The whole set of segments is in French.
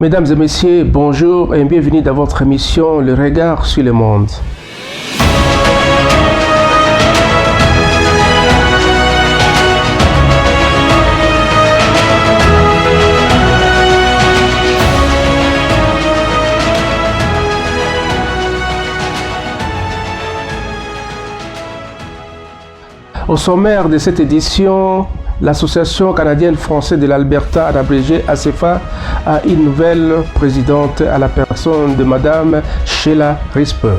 Mesdames et messieurs, bonjour et bienvenue dans votre émission Le Regard sur le Monde. Au sommaire de cette édition, l'Association canadienne-française de l'Alberta, en abrégé ACFA, a une nouvelle présidente à la personne de Madame Sheila Risper.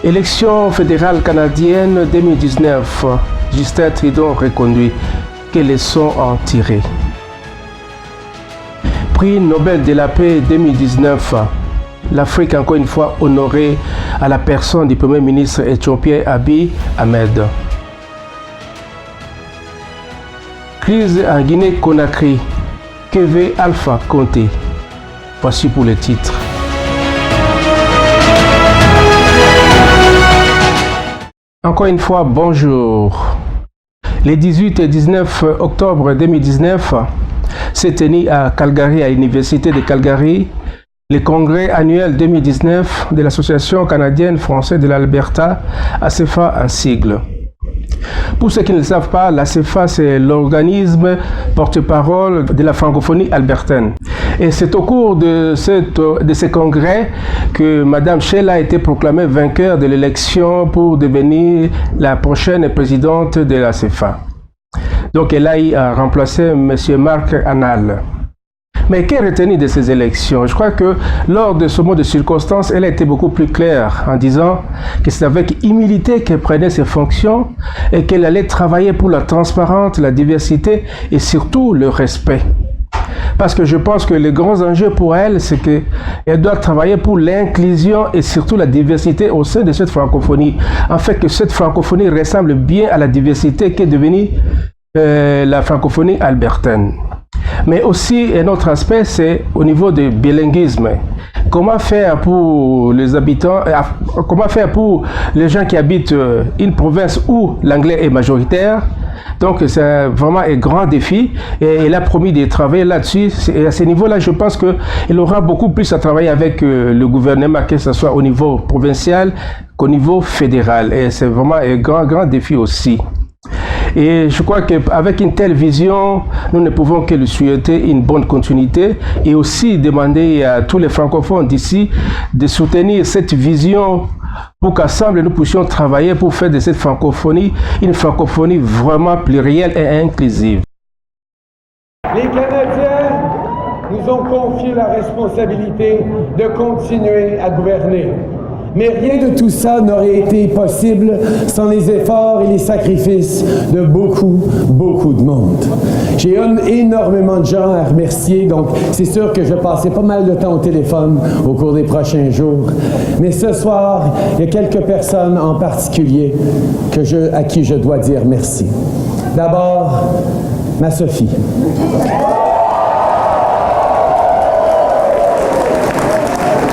Élection fédérale canadienne 2019, Justin Trudeau reconduit. Quelles leçons en tirer? Prix Nobel de la paix 2019. L'Afrique encore une fois honorée à la personne du Premier ministre éthiopien Abiy Ahmed. Crise en Guinée-Conakry. Que veut Alpha Condé? Voici pour les titres. Encore une fois, bonjour. Les 18 et 19 octobre 2019 s'est tenu à Calgary, à l'Université de Calgary, le congrès annuel 2019 de l'Association canadienne-française de l'Alberta, ACFA en sigle. Pour ceux qui ne le savent pas, l'ACFA, c'est l'organisme porte-parole de la francophonie albertaine. Et c'est au cours de ce congrès que Mme Sheila a été proclamée vainqueur de l'élection pour devenir la prochaine présidente de l'ACFA. Donc elle a remplacé M. Marc Annal. Mais qu'est retenu de ces élections? Je crois que lors de ce mot de circonstance, elle a été beaucoup plus claire en disant que c'est avec humilité qu'elle prenait ses fonctions et qu'elle allait travailler pour la transparence, la diversité et surtout le respect. Parce que je pense que le grand enjeu pour elle, c'est qu'elle doit travailler pour l'inclusion et surtout la diversité au sein de cette francophonie. En fait, que cette francophonie ressemble bien à la diversité qui est devenue la francophonie albertaine. Mais aussi, un autre aspect, c'est au niveau du bilinguisme. Comment faire pour les habitants, comment faire pour les gens qui habitent une province où l'anglais est majoritaire? Donc, c'est vraiment un grand défi et elle a promis de travailler là-dessus. Et à ce niveau-là, je pense qu'il aura beaucoup plus à travailler avec le gouvernement, que ce soit au niveau provincial qu'au niveau fédéral. Et c'est vraiment un grand défi aussi. Et je crois qu'avec une telle vision, nous ne pouvons que lui souhaiter une bonne continuité et aussi demander à tous les francophones d'ici de soutenir cette vision pour qu'ensemble nous puissions travailler pour faire de cette francophonie une francophonie vraiment plurielle et inclusive. Les Canadiens nous ont confié la responsabilité de continuer à gouverner. Mais rien de tout ça n'aurait été possible sans les efforts et les sacrifices de beaucoup de monde. J'ai énormément de gens à remercier, donc c'est sûr que je vais passer pas mal de temps au téléphone au cours des prochains jours. Mais ce soir, il y a quelques personnes en particulier à qui je dois dire merci. D'abord, ma Sophie.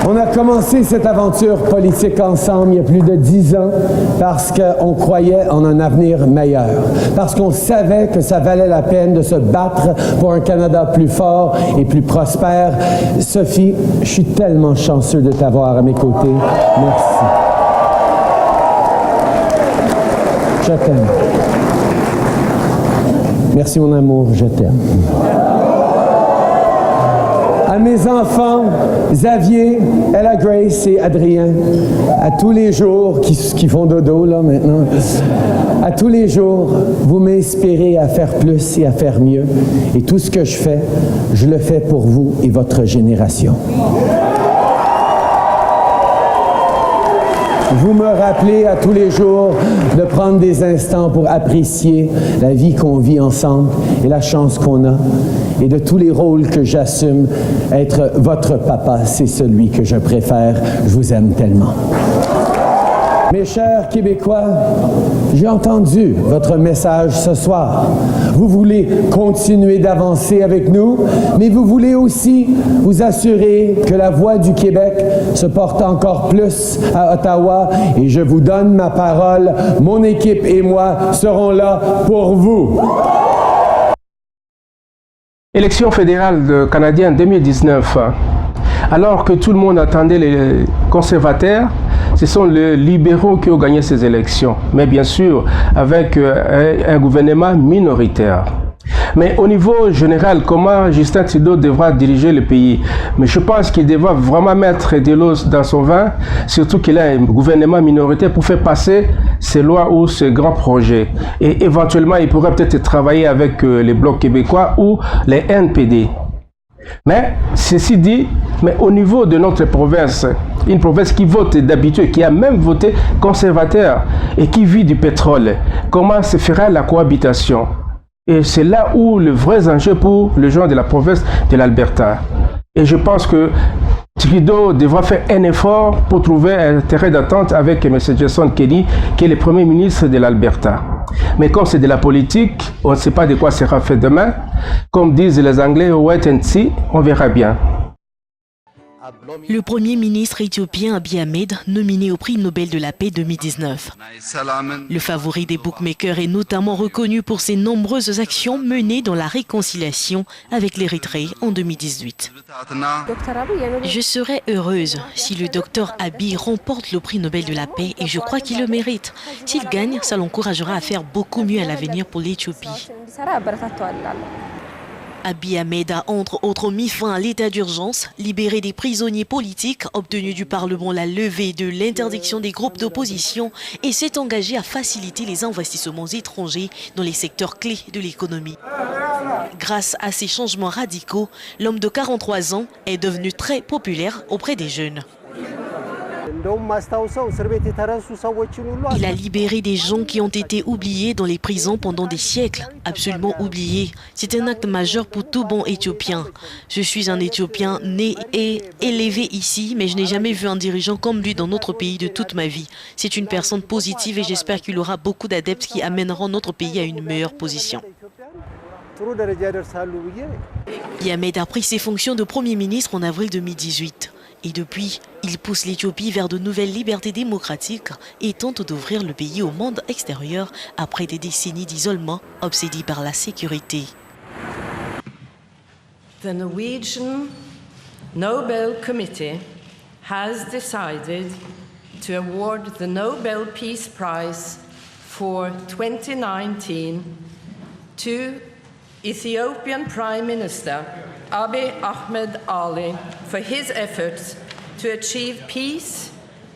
On a commencé cette aventure politique ensemble il y a plus de 10 ans parce qu'on croyait en un avenir meilleur, parce qu'on savait que ça valait la peine de se battre pour un Canada plus fort et plus prospère. Sophie, je suis tellement chanceux de t'avoir à mes côtés. Merci. Je t'aime. Merci mon amour, je t'aime. À mes enfants, Xavier, Ella Grace et Adrien, à tous les jours, qui font dodo là maintenant, à tous les jours, vous m'inspirez à faire plus et à faire mieux. Et tout ce que je fais, je le fais pour vous et votre génération. Vous me rappelez à tous les jours de prendre des instants pour apprécier la vie qu'on vit ensemble et la chance qu'on a. Et de tous les rôles que j'assume, être votre papa, c'est celui que je préfère. Je vous aime tellement. Mes chers Québécois, j'ai entendu votre message ce soir. Vous voulez continuer d'avancer avec nous, mais vous voulez aussi vous assurer que la voix du Québec se porte encore plus à Ottawa. Et je vous donne ma parole, mon équipe et moi serons là pour vous. Élection fédérale canadienne 2019. Alors que tout le monde attendait les conservateurs, ce sont les libéraux qui ont gagné ces élections. Mais bien sûr, avec un gouvernement minoritaire. Mais au niveau général, comment Justin Trudeau devra diriger le pays? Mais je pense qu'il devra vraiment mettre de l'eau dans son vin, surtout qu'il a un gouvernement minoritaire pour faire passer ces lois ou ces grands projets. Et éventuellement, il pourrait peut-être travailler avec les Blocs québécois ou les NPD. Mais ceci dit, mais au niveau de notre province, une province qui vote d'habitude, qui a même voté conservateur et qui vit du pétrole, comment se fera la cohabitation? Et c'est là où le vrai enjeu pour les gens de la province de l'Alberta. Et je pense que Trudeau devra faire un effort pour trouver un terrain d'attente avec M. Jason Kenney, qui est le premier ministre de l'Alberta. Mais comme c'est de la politique, on ne sait pas de quoi sera fait demain. Comme disent les Anglais, wait and see, on verra bien. Le premier ministre éthiopien Abiy Ahmed, nominé au prix Nobel de la paix 2019. Le favori des bookmakers est notamment reconnu pour ses nombreuses actions menées dans la réconciliation avec l'Érythrée en 2018. Je serais heureuse si le docteur Abiy remporte le prix Nobel de la paix et je crois qu'il le mérite. S'il gagne, ça l'encouragera à faire beaucoup mieux à l'avenir pour l'Éthiopie. Abiy Ahmed a entre autres mis fin à l'état d'urgence, libéré des prisonniers politiques, obtenu du Parlement la levée de l'interdiction des groupes d'opposition et s'est engagé à faciliter les investissements étrangers dans les secteurs clés de l'économie. Grâce à ces changements radicaux, l'homme de 43 ans est devenu très populaire auprès des jeunes. Il a libéré des gens qui ont été oubliés dans les prisons pendant des siècles, absolument oubliés. C'est un acte majeur pour tout bon Éthiopien. Je suis un Éthiopien né et élevé ici, mais je n'ai jamais vu un dirigeant comme lui dans notre pays de toute ma vie. C'est une personne positive et j'espère qu'il aura beaucoup d'adeptes qui amèneront notre pays à une meilleure position. Abiy Ahmed a pris ses fonctions de Premier ministre en avril 2018. Et depuis, il pousse l'Éthiopie vers de nouvelles libertés démocratiques et tente d'ouvrir le pays au monde extérieur après des décennies d'isolement obsédé par la sécurité. The Norwegian Nobel Committee has decided to award the Nobel Peace Prize for 2019 to Ethiopian Prime Minister Abiy Ahmed Ali for his efforts to achieve peace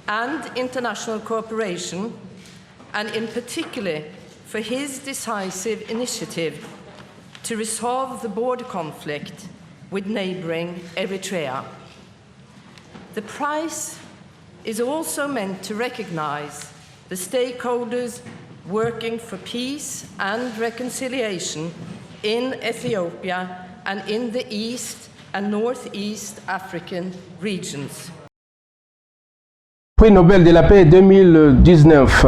and international cooperation, and in particular for his decisive initiative to resolve the border conflict with neighboring Eritrea. The prize is also meant to recognize the stakeholders working for peace and reconciliation in Ethiopia and in the East and Northeast African regions. Prix Nobel de la paix 2019.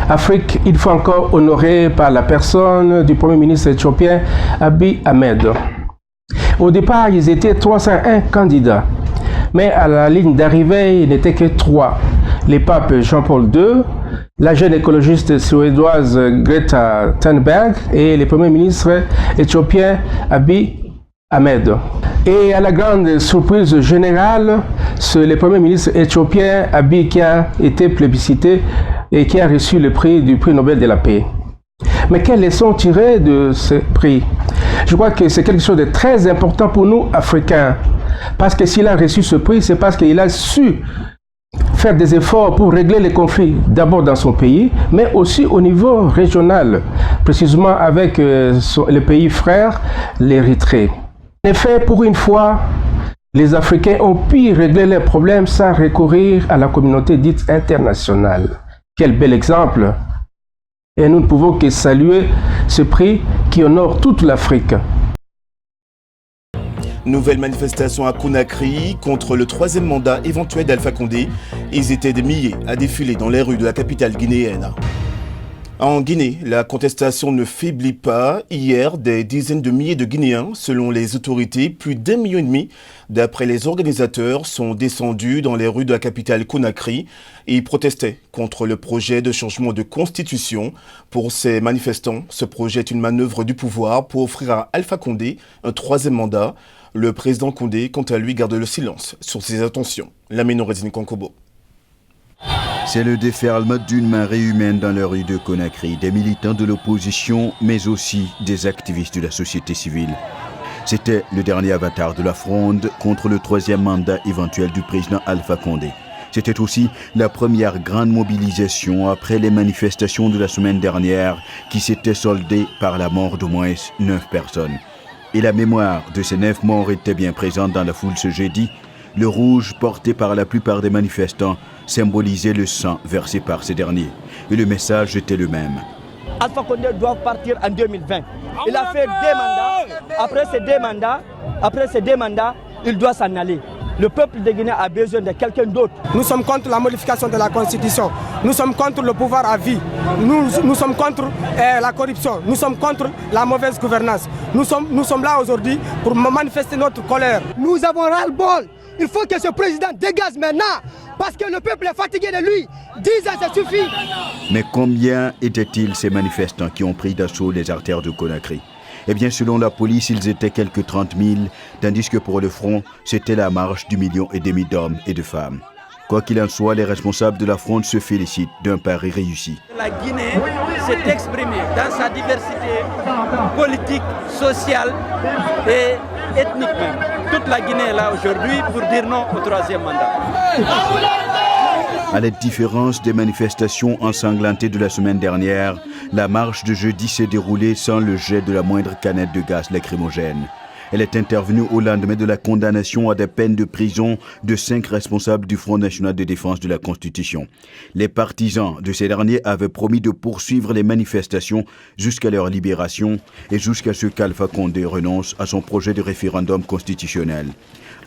Afrique, une fois encore honorée par la personne du Premier ministre éthiopien Abiy Ahmed. Au départ, ils étaient 301 candidats, mais à la ligne d'arrivée, il n'était que 3. Les papes Jean-Paul II, la jeune écologiste suédoise Greta Thunberg et le Premier ministre éthiopien Abiy Ahmed. Et à la grande surprise générale, c'est le Premier ministre éthiopien Abiy qui a été plébiscité et qui a reçu le prix du prix Nobel de la paix. Mais quelles leçons tirer de ce prix? Je crois que c'est quelque chose de très important pour nous, Africains. Parce que s'il a reçu ce prix, c'est parce qu'il a su faire des efforts pour régler les conflits, d'abord dans son pays, mais aussi au niveau régional, précisément avec le pays frère, l'Érythrée. En effet, pour une fois, les Africains ont pu régler leurs problèmes sans recourir à la communauté dite internationale. Quel bel exemple! Et nous ne pouvons que saluer ce prix qui honore toute l'Afrique. Nouvelle manifestation à Conakry contre le 3e mandat éventuel d'Alpha Condé. Ils étaient des milliers à défiler dans les rues de la capitale guinéenne. En Guinée, la contestation ne faiblit pas. Hier, des dizaines de milliers de Guinéens, selon les autorités, plus d'1,5 million, d'après les organisateurs, sont descendus dans les rues de la capitale Conakry et protestaient contre le projet de changement de constitution. Pour ces manifestants, ce projet est une manœuvre du pouvoir pour offrir à Alpha Condé un 3e mandat. Le président Condé, quant à lui, garde le silence sur ses intentions. Lamine Rezini Konkobo. C'est le déferlement d'une marée humaine dans la rue de Conakry, des militants de l'opposition, mais aussi des activistes de la société civile. C'était le dernier avatar de la fronde contre le 3e mandat éventuel du président Alpha Condé. C'était aussi la première grande mobilisation après les manifestations de la semaine dernière qui s'étaient soldées par la mort d'au moins 9 personnes. Et la mémoire de ces 9 morts était bien présente dans la foule ce jeudi. Le rouge porté par la plupart des manifestants symbolisait le sang versé par ces derniers. Et le message était le même. Alpha Condé doit partir en 2020. Il a fait 2 mandats. Après ces deux mandats, il doit s'en aller. Le peuple de Guinée a besoin de quelqu'un d'autre. Nous sommes contre la modification de la Constitution. Nous sommes contre le pouvoir à vie. Nous sommes contre la corruption. Nous sommes contre la mauvaise gouvernance. Nous sommes là aujourd'hui pour manifester notre colère. Nous avons ras-le-bol. Il faut que ce président dégage maintenant, parce que le peuple est fatigué de lui. 10 ans, ça suffit. Mais combien étaient-ils ces manifestants qui ont pris d'assaut les artères de Conakry? Eh bien, selon la police, ils étaient quelques 30 000, tandis que pour le front, c'était la marche d'1,5 million d'hommes et de femmes. Quoi qu'il en soit, les responsables de la fronde se félicitent d'un pari réussi. La Guinée s'est exprimée dans sa diversité politique, sociale et ethnique même. Toute la Guinée est là aujourd'hui pour dire non au 3e mandat. À la différence des manifestations ensanglantées de la semaine dernière, la marche de jeudi s'est déroulée sans le jet de la moindre canette de gaz lacrymogène. Elle est intervenue au lendemain de la condamnation à des peines de prison de 5 responsables du Front national de défense de la Constitution. Les partisans de ces derniers avaient promis de poursuivre les manifestations jusqu'à leur libération et jusqu'à ce qu'Alpha Condé renonce à son projet de référendum constitutionnel.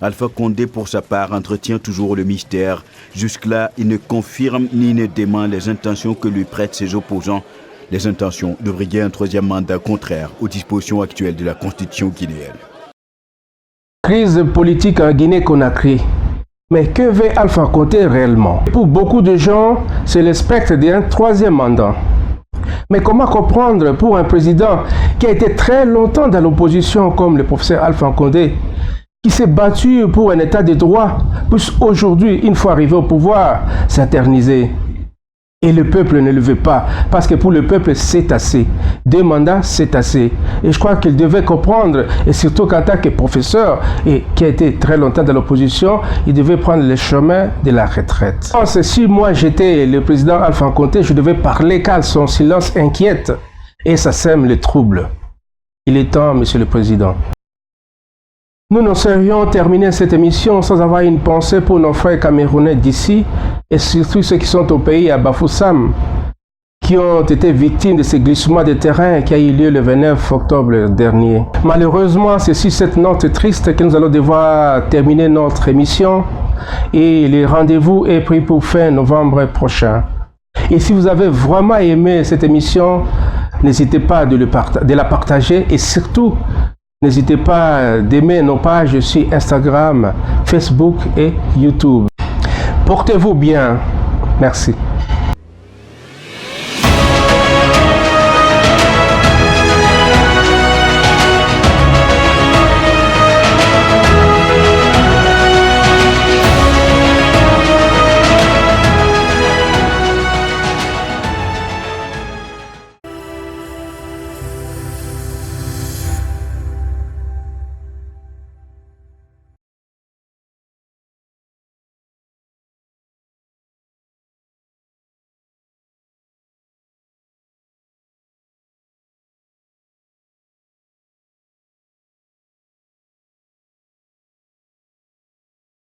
Alpha Condé, pour sa part, entretient toujours le mystère. Jusque-là, il ne confirme ni ne dément les intentions que lui prêtent ses opposants. Les intentions de briguer un 3e mandat contraire aux dispositions actuelles de la Constitution guinéenne. Crise politique en Guinée-Conakry. Mais que veut Alpha Condé réellement? Pour beaucoup de gens, c'est le spectre d'un 3e mandat. Mais comment comprendre pour un président qui a été très longtemps dans l'opposition comme le professeur Alpha Condé, qui s'est battu pour un état de droit, puisse aujourd'hui, une fois arrivé au pouvoir, s'éterniser? Et le peuple ne le veut pas, parce que pour le peuple, c'est assez. 2 mandats, c'est assez. Et je crois qu'il devait comprendre, et surtout qu'en tant que professeur, et qui a été très longtemps dans l'opposition, il devait prendre le chemin de la retraite. Si moi j'étais le président Alpha Condé, je devais parler car son silence inquiète, et ça sème le trouble. Il est temps, Monsieur le Président. Nous ne serions terminé cette émission sans avoir une pensée pour nos frères camerounais d'ici et surtout ceux qui sont au pays à Bafoussam, qui ont été victimes de ce glissement de terrain qui a eu lieu le 29 octobre dernier. Malheureusement, c'est sur cette note triste que nous allons devoir terminer notre émission et le rendez-vous est pris pour fin novembre prochain. Et si vous avez vraiment aimé cette émission, n'hésitez pas de la partager et surtout, n'hésitez pas d'aimer nos pages sur Instagram, Facebook et YouTube. Portez-vous bien. Merci.